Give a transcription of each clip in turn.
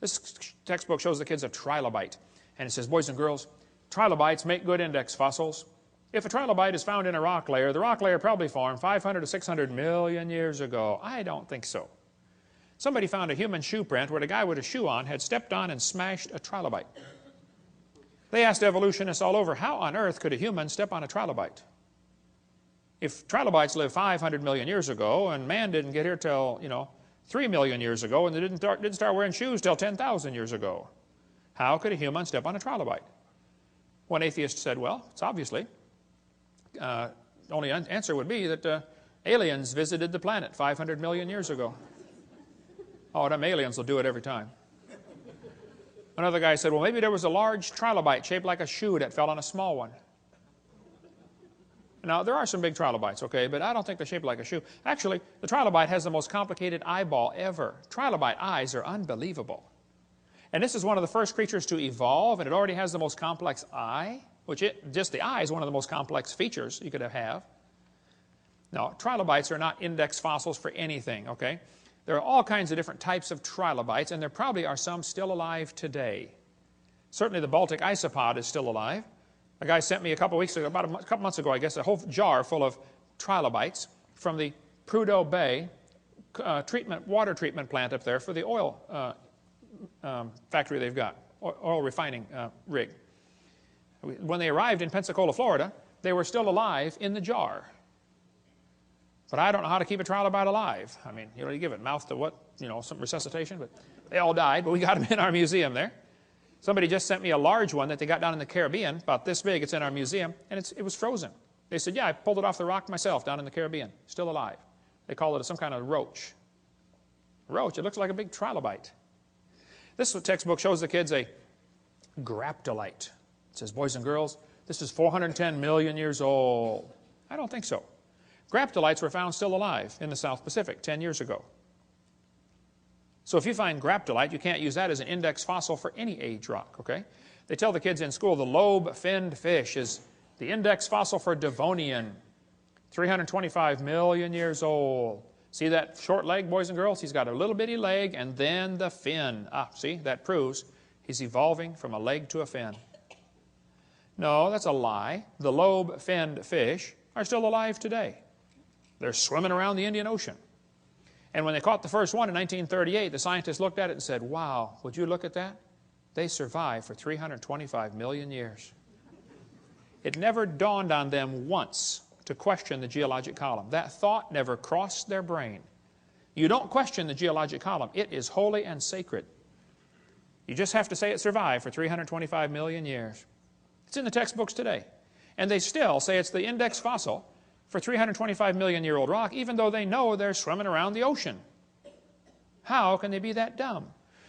This textbook shows the kids a trilobite. And it says, boys and girls, trilobites make good index fossils. If a trilobite is found in a rock layer, the rock layer probably formed 500 to 600 million years ago. I don't think so. Somebody found a human shoe print where the guy with a shoe on had stepped on and smashed a trilobite. They asked evolutionists all over, how on earth could a human step on a trilobite? If trilobites lived 500 million years ago and man didn't get here till, 3 million years ago, and they didn't start wearing shoes till 10,000 years ago, how could a human step on a trilobite? One atheist said, well, it's obviously. The only answer would be that aliens visited the planet 500 million years ago. Oh, them aliens will do it every time. Another guy said, well, maybe there was a large trilobite shaped like a shoe that fell on a small one. Now, there are some big trilobites, okay, but I don't think they're shaped like a shoe. Actually, the trilobite has the most complicated eyeball ever. Trilobite eyes are unbelievable. And this is one of the first creatures to evolve, and it already has the most complex eye, just the eye is one of the most complex features you could have. No, trilobites are not index fossils for anything, okay? There are all kinds of different types of trilobites, and there probably are some still alive today. Certainly the Baltic isopod is still alive. A guy sent me a couple weeks ago, about a couple months ago, I guess, a whole jar full of trilobites from the Prudhoe Bay water treatment plant up there for the oil factory they've got, oil refining rig. When they arrived in Pensacola, Florida, they were still alive in the jar. But I don't know how to keep a trilobite alive. I mean, you give it mouth to what, some resuscitation, but they all died, but we got them in our museum there. Somebody just sent me a large one that they got down in the Caribbean, about this big. It's in our museum, and it was frozen. They said, yeah, I pulled it off the rock myself down in the Caribbean, still alive. They call it some kind of roach. Roach, it looks like a big trilobite. This textbook shows the kids a graptolite. It says, boys and girls, this is 410 million years old. I don't think so. Graptolites were found still alive in the South Pacific 10 years ago. So if you find graptolite, you can't use that as an index fossil for any age rock, okay? They tell the kids in school the lobe-finned fish is the index fossil for Devonian, 325 million years old. See that short leg, boys and girls? He's got a little bitty leg and then the fin. Ah, see, that proves he's evolving from a leg to a fin. No, that's a lie. The lobe-finned fish are still alive today. They're swimming around the Indian Ocean. And when they caught the first one in 1938, the scientists looked at it and said, wow, would you look at that? They survived for 325 million years. It never dawned on them once to question the geologic column. That thought never crossed their brain. You don't question the geologic column. It is holy and sacred. You just have to say it survived for 325 million years. It's in the textbooks today. And they still say it's the index fossil for 325 million year old rock, even though they know they're swimming around the ocean. How can they be that dumb?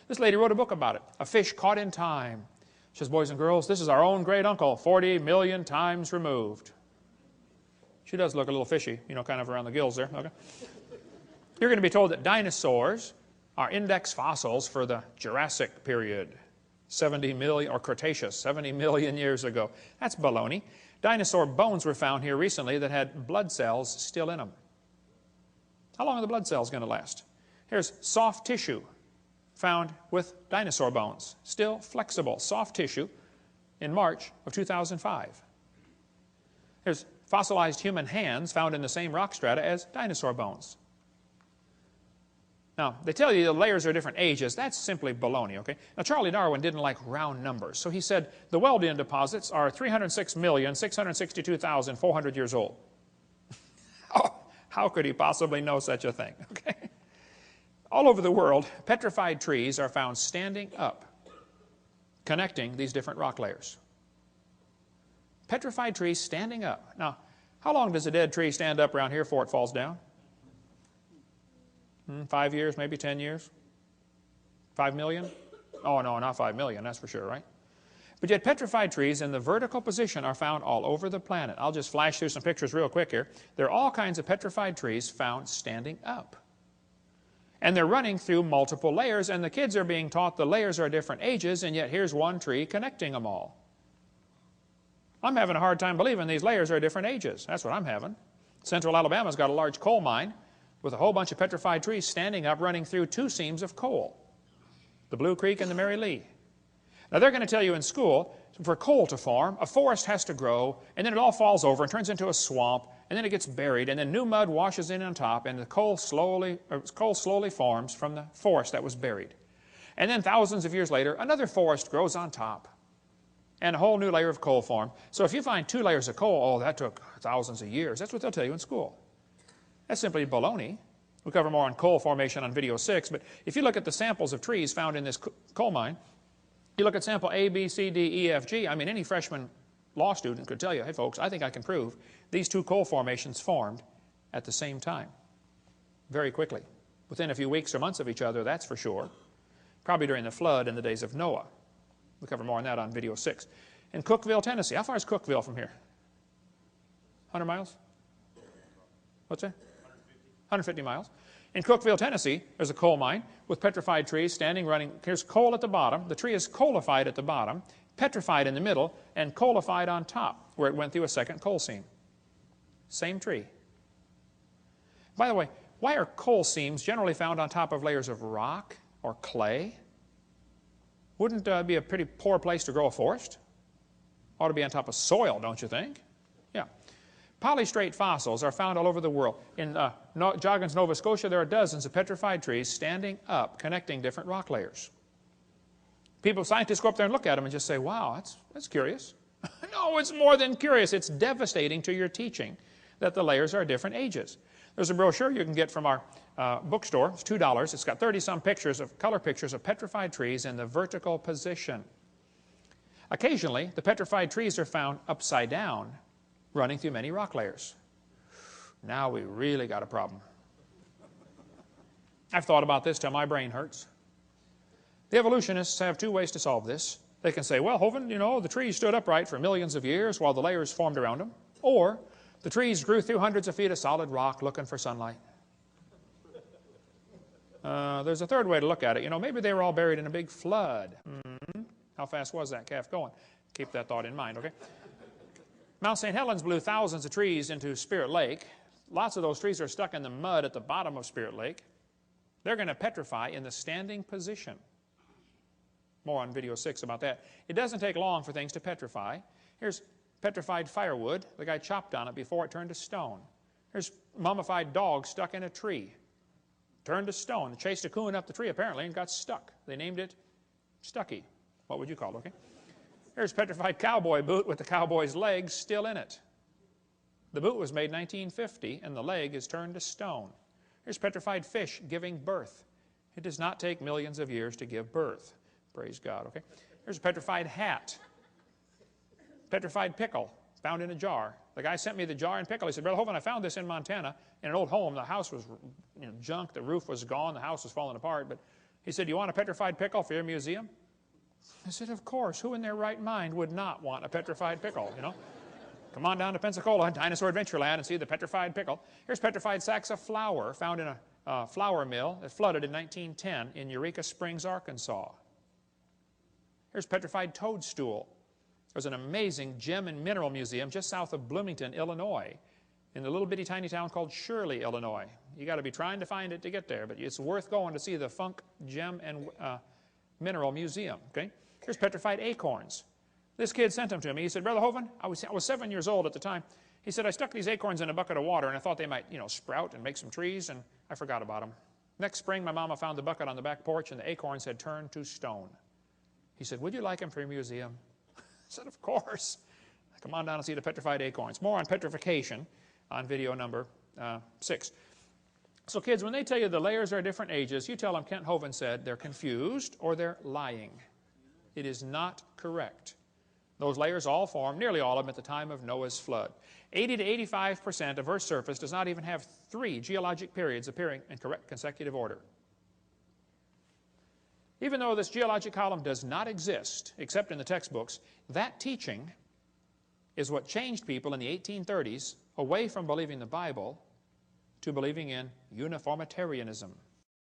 This lady wrote a book about it, A Fish Caught in Time. She says, boys and girls, this is our own great uncle, 40 million times removed. She does look a little fishy, kind of around the gills there. Okay. You're going to be told that dinosaurs are index fossils for the Jurassic period, 70 million, or Cretaceous, 70 million years ago. That's baloney. Dinosaur bones were found here recently that had blood cells still in them. How long are the blood cells going to last? Here's soft tissue found with dinosaur bones, still flexible, soft tissue in March of 2005. Here's fossilized human hands found in the same rock strata as dinosaur bones. Now, they tell you the layers are different ages. That's simply baloney, okay? Now, Charlie Darwin didn't like round numbers, so he said the Wealden deposits are 306,662,400 years old. How could he possibly know such a thing, okay? All over the world, petrified trees are found standing up, connecting these different rock layers. Petrified trees standing up. Now, how long does a dead tree stand up around here before it falls down? 5 years, maybe 10 years? 5 million? Oh, no, not 5 million, that's for sure, right? But yet petrified trees in the vertical position are found all over the planet. I'll just flash through some pictures real quick here. There are all kinds of petrified trees found standing up. And they're running through multiple layers, and the kids are being taught the layers are different ages, and yet here's one tree connecting them all. I'm having a hard time believing these layers are different ages. That's what I'm having. Central Alabama's got a large coal mine with a whole bunch of petrified trees standing up running through 2 seams of coal. the Blue Creek and the Mary Lee. Now they're going to tell you in school, for coal to form, a forest has to grow, and then it all falls over and turns into a swamp, and then it gets buried, and then new mud washes in on top, and the coal slowly forms from the forest that was buried. And then thousands of years later, another forest grows on top, and a whole new layer of coal forms. So if you find 2 layers of coal, oh, that took thousands of years. That's what they'll tell you in school. That's simply baloney. We'll cover more on coal formation on video 6, but if you look at the samples of trees found in this coal mine, you look at sample A, B, C, D, E, F, G, I mean, any freshman law student could tell you, hey folks, I think I can prove these 2 coal formations formed at the same time, very quickly. Within a few weeks or months of each other, that's for sure. Probably during the flood in the days of Noah. We'll cover more on that on video 6. In Cookeville, Tennessee. How far is Cookeville from here? 100 miles? What's that? 150 miles. In Cookeville, Tennessee, there's a coal mine with petrified trees standing, running. Here's coal at the bottom. The tree is coalified at the bottom, petrified in the middle, and coalified on top, where it went through a second coal seam. Same tree. By the way, why are coal seams generally found on top of layers of rock or clay? Wouldn't be a pretty poor place to grow a forest? Ought to be on top of soil, don't you think? Yeah. Polystrate fossils are found all over the world. In Joggins, Nova Scotia, there are dozens of petrified trees standing up, connecting different rock layers. Scientists go up there and look at them and just say, wow, that's curious. No, it's more than curious. It's devastating to your teaching that the layers are different ages. There's a brochure you can get from our bookstore. It's $2. It's got 30-some color pictures of petrified trees in the vertical position. Occasionally, the petrified trees are found upside down, running through many rock layers. Now we really got a problem. I've thought about this till my brain hurts. The evolutionists have 2 ways to solve this. They can say, well, Hovind, you know, the trees stood upright for millions of years while the layers formed around them. Or the trees grew through hundreds of feet of solid rock looking for sunlight. There's a third way to look at it. You know, maybe they were all buried in a big flood. How fast was that calf going? Keep that thought in mind, okay? Mount St. Helens blew thousands of trees into Spirit Lake. Lots of those trees are stuck in the mud at the bottom of Spirit Lake. They're going to petrify in the standing position. More on video 6 about that. It doesn't take long for things to petrify. Here's petrified firewood. The guy chopped on it before it turned to stone. Here's mummified dog stuck in a tree. Turned to stone. It chased a coon up the tree apparently and got stuck. They named it Stucky. What would you call it, okay? Here's petrified cowboy boot with the cowboy's legs still in it. The boot was made in 1950 and the leg is turned to stone. Here's petrified fish giving birth. It does not take millions of years to give birth. Praise God, okay? Here's a petrified hat. Petrified pickle found in a jar. The guy sent me the jar and pickle. He said, Brother Hovind, I found this in Montana in an old home. The house was junk. The roof was gone. The house was falling apart. But he said, you want a petrified pickle for your museum? I said, of course. Who in their right mind would not want a petrified pickle, you know? Come on down to Pensacola, Dinosaur Adventureland, and see the petrified pickle. Here's petrified sacks of flour found in a flour mill that flooded in 1910 in Eureka Springs, Arkansas. Here's petrified toadstool. There's an amazing gem and mineral museum just south of Bloomington, Illinois, in the little bitty tiny town called Shirley, Illinois. You got to be trying to find it to get there, but it's worth going to see the Funk Gem and Mineral Museum. Okay? Here's petrified acorns. This kid sent them to me. He said, Brother Hovind, I was 7 years old at the time. He said, I stuck these acorns in a bucket of water, and I thought they might, sprout and make some trees, and I forgot about them. Next spring, my mama found the bucket on the back porch, and the acorns had turned to stone. He said, would you like them for your museum? I said, of course. Come on down and see the petrified acorns. More on petrification on video number 6. So kids, when they tell you the layers are different ages, you tell them Kent Hovind said they're confused or they're lying. It is not correct. Those layers all formed, nearly all of them, at the time of Noah's flood. 80 to 85% of Earth's surface does not even have 3 geologic periods appearing in correct consecutive order. Even though this geologic column does not exist, except in the textbooks, that teaching is what changed people in the 1830s away from believing the Bible to believing in uniformitarianism.